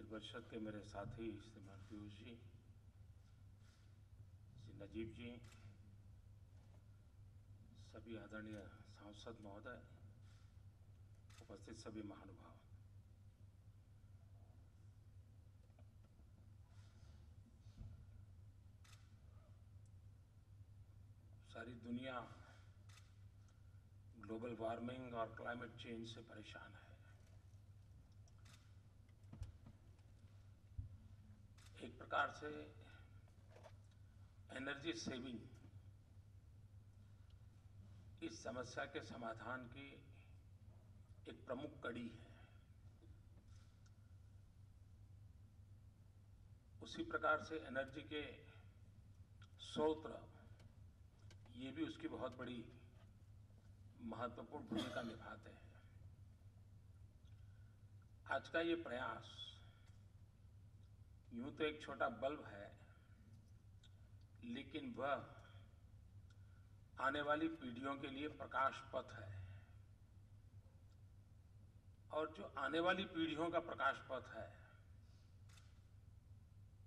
परिषद के मेरे साथी श्रीमान पीयूष जी, श्री नजीब जी, सभी आदरणीय सांसद महोदय, उपस्थित सभी महानुभाव, सारी दुनिया ग्लोबल वार्मिंग और क्लाइमेट चेंज से परेशान है। एक प्रकार से एनर्जी सेविंग इस समस्या के समाधान की एक प्रमुख कड़ी है। उसी प्रकार से एनर्जी के स्रोत ये भी उसकी बहुत बड़ी महत्वपूर्ण भूमिका निभाते हैं। आज का ये प्रयास यूं तो एक छोटा बल्ब है, लेकिन वह आने वाली पीढ़ियों के लिए प्रकाश पथ है। और जो आने वाली पीढ़ियों का प्रकाश पथ है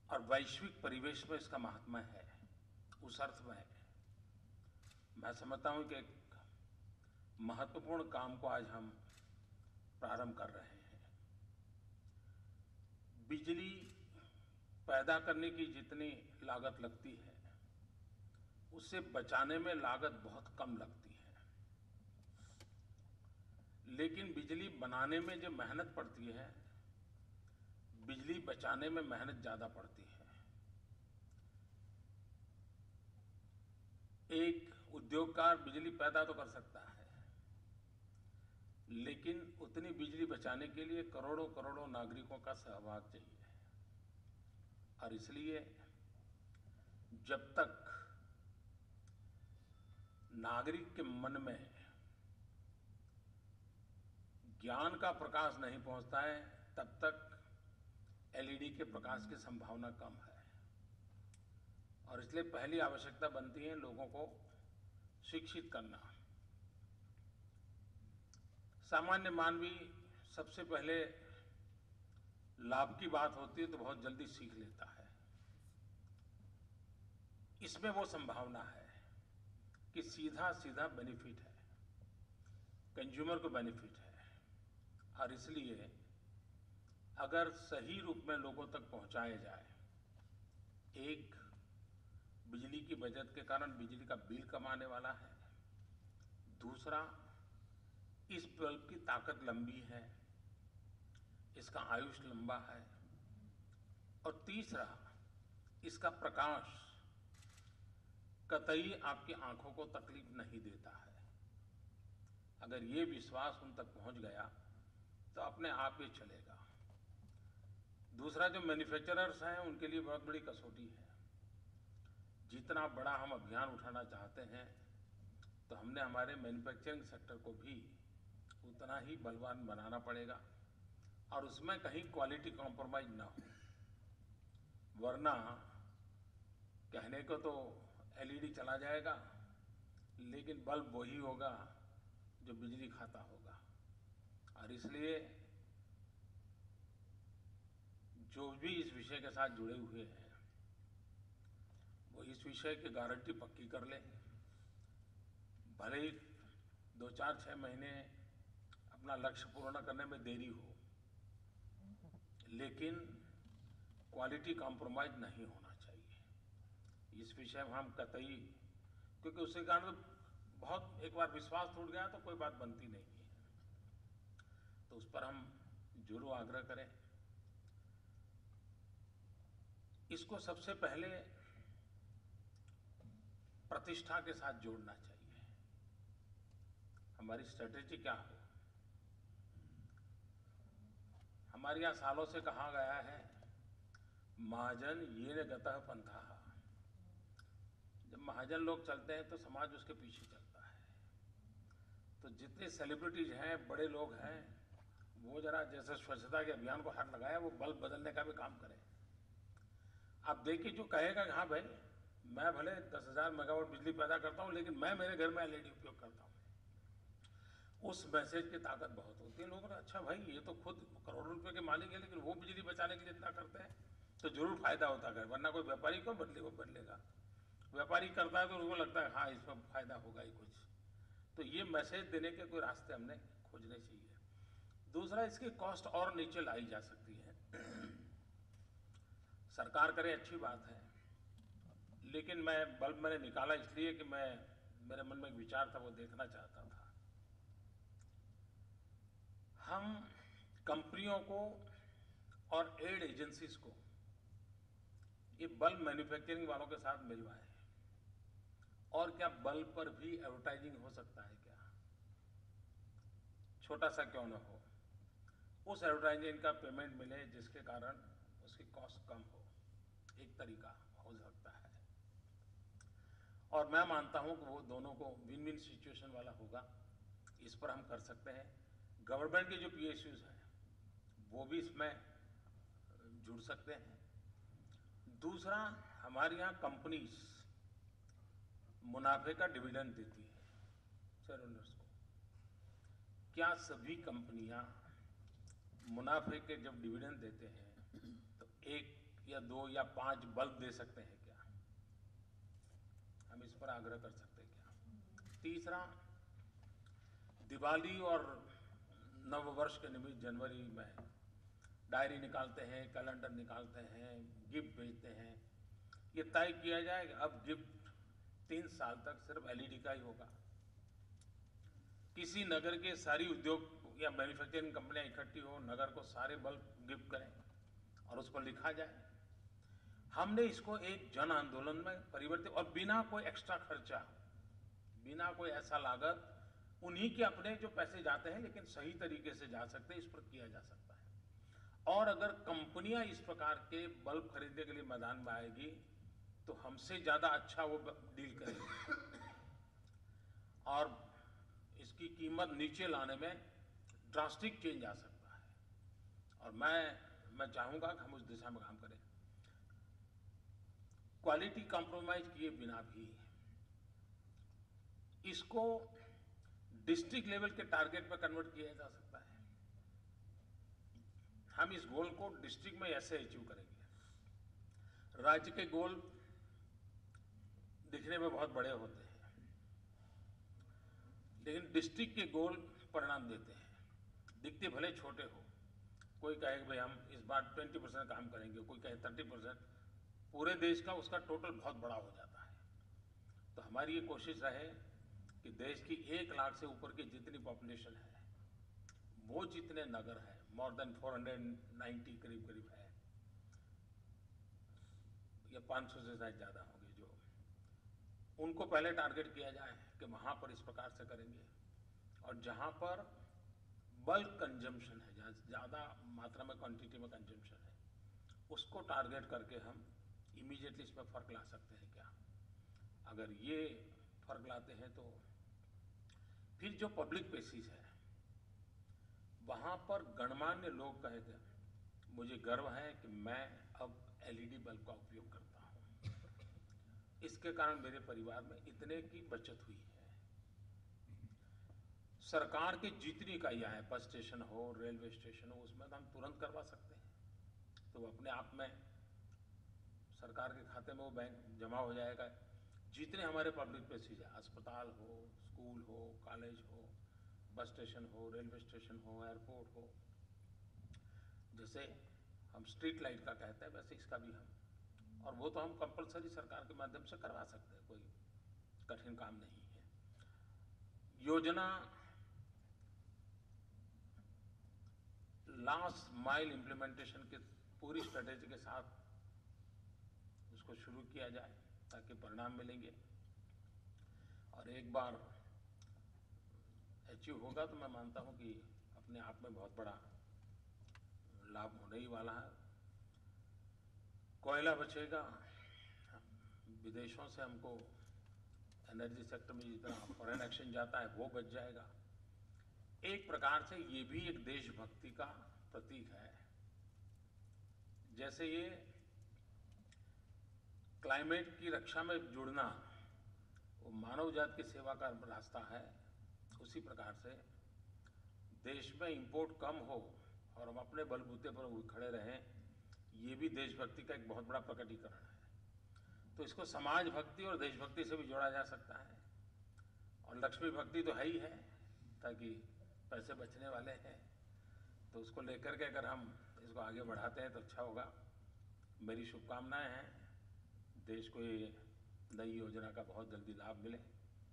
और वैश्विक परिवेश में इसका महात्मा है, उस अर्थ में मैं समझता हूं कि एक महत्वपूर्ण काम को आज हम प्रारंभ कर रहे हैं। बिजली पैदा करने की जितनी लागत लगती है, उससे बचाने में लागत बहुत कम लगती है। लेकिन बिजली बनाने में जो मेहनत पड़ती है, बिजली बचाने में मेहनत ज्यादा पड़ती है। एक उद्योगकार बिजली पैदा तो कर सकता है, लेकिन उतनी बिजली बचाने के लिए करोड़ों करोड़ों नागरिकों का सहभाग चाहिए। और इसलिए जब तक नागरिक के मन में ज्ञान का प्रकाश नहीं पहुंचता है, तब तक एलईडी के प्रकाश की संभावना कम है। और इसलिए पहली आवश्यकता बनती है लोगों को शिक्षित करना। सामान्य मानवी सबसे पहले लाभ की बात होती है तो बहुत जल्दी सीख लेता है। इसमें वो संभावना है कि सीधा सीधा बेनिफिट है, कंज्यूमर को बेनिफिट है। और इसलिए अगर सही रूप में लोगों तक पहुंचाया जाए, एक, बिजली की बचत के कारण बिजली का बिल कम आने वाला है। दूसरा, इस बल्ब की ताकत लंबी है, इसका आयुष लंबा है। और तीसरा, इसका प्रकाश कतई आपकी आंखों को तकलीफ नहीं देता है। अगर ये विश्वास उन तक पहुंच गया तो अपने आप ये चलेगा। दूसरा, जो मैन्युफैक्चरर्स हैं उनके लिए बहुत बड़ी कसौटी है। जितना बड़ा हम अभियान उठाना चाहते हैं, तो हमने हमारे मैन्युफैक्चरिंग सेक्टर को भी उतना ही बलवान बनाना पड़ेगा और उसमें कहीं क्वालिटी कॉम्प्रोमाइज ना हो। वरना कहने को तो एलईडी चला जाएगा, लेकिन बल्ब वही होगा जो बिजली खाता होगा। और इसलिए जो भी इस विषय के साथ जुड़े हुए हैं, वो इस विषय की गारंटी पक्की कर लें। भले ही 2, 4, 6 महीने अपना लक्ष्य पूर्ण करने में देरी हो, लेकिन क्वालिटी कॉम्प्रोमाइज नहीं होना चाहिए। इस विषय में हम कतई, क्योंकि उसके कारण बहुत, एक बार विश्वास टूट गया तो कोई बात बनती नहीं है। तो उस पर हम जरूर आग्रह करें। इसको सबसे पहले प्रतिष्ठा के साथ जोड़ना चाहिए। हमारी स्ट्रेटेजी क्या हो? हमारे यहां सालों से कहा गया है, महाजन येन गतः पंथः। जब महाजन लोग चलते हैं तो समाज उसके पीछे चलता है। तो जितने सेलिब्रिटीज हैं, बड़े लोग हैं, वो जरा जैसे स्वच्छता के अभियान को हाथ लगाया, वो बल्ब बदलने का भी काम करें। आप देखिए, जो कहेगा कि हाँ भाई, मैं भले 10,000 मेगावाट बिजली पैदा करता हूं, लेकिन मैं मेरे घर में एलईडी उपयोग करता हूं, उस मैसेज की ताकत बहुत होती है। लोगों ने अच्छा भाई ये तो खुद करोड़ों रुपए के मालिक है लेकिन वो बिजली बचाने के लिए इतना करते हैं तो जरूर फायदा होता है, वरना कोई व्यापारी को बदलेगा। व्यापारी करता है तो उसको लगता है हाँ इसमें फायदा होगा ही कुछ। तो ये मैसेज देने के कोई रास्ते हमने खोजने चाहिए। दूसरा, इसकी कॉस्ट और नीचे लाई जा सकती है। सरकार करे अच्छी बात है, लेकिन मैं बल्ब मैंने निकाला इसलिए कि मेरे मन में एक विचार था वो देखना चाहता था। हम कंपनियों को और एड एजेंसीज को ये बल्ब मैन्युफैक्चरिंग वालों के साथ मिलवाएं। और क्या बल्ब पर भी एडवर्टाइजिंग हो सकता है क्या? छोटा सा क्यों ना हो, उस एडवर्टाइजिंग का पेमेंट मिले जिसके कारण उसकी कॉस्ट कम हो, एक तरीका हो सकता है। और मैं मानता हूं कि वो दोनों को विन विन सिचुएशन वाला होगा। इस पर हम कर सकते हैं। गवर्नमेंट के जो पीएसयूज हैं वो भी इसमें जुड़ सकते हैं। दूसरा, हमारे यहाँ कंपनीज मुनाफे का डिविडेंड देती है शेयर होल्डर्स को। क्या सभी कंपनियां मुनाफे के जब डिविडेंड देते हैं तो 1 या 2 या 5 बल्ब दे सकते हैं क्या? हम इस पर आग्रह कर सकते हैं क्या? तीसरा, दिवाली और नववर्ष के निमित्त जनवरी में डायरी निकालते हैं, कैलेंडर निकालते हैं, गिफ्ट भेजते हैं। ये तय किया जाए कि अब गिफ्ट 3 साल तक सिर्फ एलईडी का ही होगा। किसी नगर के सारी उद्योग या मैन्युफैक्चरिंग कंपनियां इकट्ठी हो, नगर को सारे बल्ब गिफ्ट करें और उस पर लिखा जाए। हमने इसको एक जन आंदोलन में परिवर्तित, और बिना कोई एक्स्ट्रा खर्चा, बिना कोई ऐसा लागत, उन्हीं के अपने जो पैसे जाते हैं लेकिन सही तरीके से जा सकते हैं, इस पर किया जा सकता है। और अगर कंपनियां इस प्रकार के बल्ब खरीदने के लिए मैदान में आएगी तो हमसे ज्यादा अच्छा वो डील करेंगे और इसकी कीमत नीचे लाने में ड्रास्टिक चेंज आ सकता है। और मैं चाहूंगा कि हम उस दिशा में काम करें, क्वालिटी कॉम्प्रोमाइज किए बिना भी। इसको डिस्ट्रिक्ट लेवल के टारगेट पर कन्वर्ट किया जा सकता है। हम इस गोल को डिस्ट्रिक्ट में ऐसे अचीव करेंगे। राज्य के गोल दिखने में बहुत बड़े होते हैं लेकिन डिस्ट्रिक्ट के गोल परिणाम देते हैं, दिखते भले छोटे हो। कोई कहे कि भाई हम इस बार 20% काम करेंगे, कोई कहे 30%, पूरे देश का उसका टोटल बहुत बड़ा हो जाता है। तो हमारी ये कोशिश रहे कि देश की 1 लाख से ऊपर की जितनी पॉपुलेशन है, वो जितने नगर हैं, मोर देन 490 करीब करीब है, या 500 से शायद ज्यादा होंगे, जो उनको पहले टारगेट किया जाए कि वहां पर इस प्रकार से करेंगे। और जहां पर बल्क कंजम्पशन है, जहां ज्यादा मात्रा में क्वांटिटी में कंजम्पशन है, उसको टारगेट करके हम इमीडिएटली इसमें फर्क ला सकते हैं क्या? अगर ये फर्क लाते हैं तो फिर जो पब्लिक प्लेसेस है वहां पर गणमान्य लोग कहेंगे मुझे गर्व है कि मैं अब एलईडी बल्ब का उपयोग करता हूं, इसके कारण मेरे परिवार में इतने की बचत हुई है। सरकार की जितनी इकाइयां हैं, बस स्टेशन हो, रेलवे स्टेशन हो, उसमें तो हम तुरंत करवा सकते हैं। तो अपने आप में सरकार के खाते में वो बैंक जमा हो जाएगा। जितने हमारे पब्लिक प्लेसेस है, अस्पताल हो, स्कूल हो, कॉलेज हो, बस स्टेशन हो, रेलवे स्टेशन हो, एयरपोर्ट हो, जैसे हम स्ट्रीट लाइट का कहते हैं वैसे इसका भी हम, और वो तो हम कंपलसरी सरकार के माध्यम से करवा सकते हैं, कोई कठिन काम नहीं है। योजना लास्ट माइल इंप्लीमेंटेशन के पूरी स्ट्रेटेजी के साथ उसको शुरू किया जाए ताकि परिणाम मिलेंगे। और एक बार अचीव होगा तो मैं मानता हूं कि अपने आप में बहुत बड़ा लाभ होने ही वाला है। कोयला बचेगा, विदेशों से हमको एनर्जी सेक्टर में जितना फॉरेन एक्सचेंज जाता है वो बच जाएगा। एक प्रकार से ये भी एक देशभक्ति का प्रतीक है। जैसे ये क्लाइमेट की रक्षा में जुड़ना वो मानव जात की सेवा का रास्ता है, उसी प्रकार से देश में इंपोर्ट कम हो और हम अपने बलबूते पर खड़े रहें, ये भी देशभक्ति का एक बहुत बड़ा प्रकटीकरण है। तो इसको समाज भक्ति और देशभक्ति से भी जोड़ा जा सकता है। और लक्ष्मी भक्ति तो है ही है, ताकि पैसे बचने वाले हैं, तो उसको लेकर के अगर हम इसको आगे बढ़ाते हैं तो अच्छा होगा। मेरी शुभकामनाएं हैं, देश को ये नई योजना का बहुत जल्दी लाभ मिले।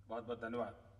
बहुत बहुत धन्यवाद।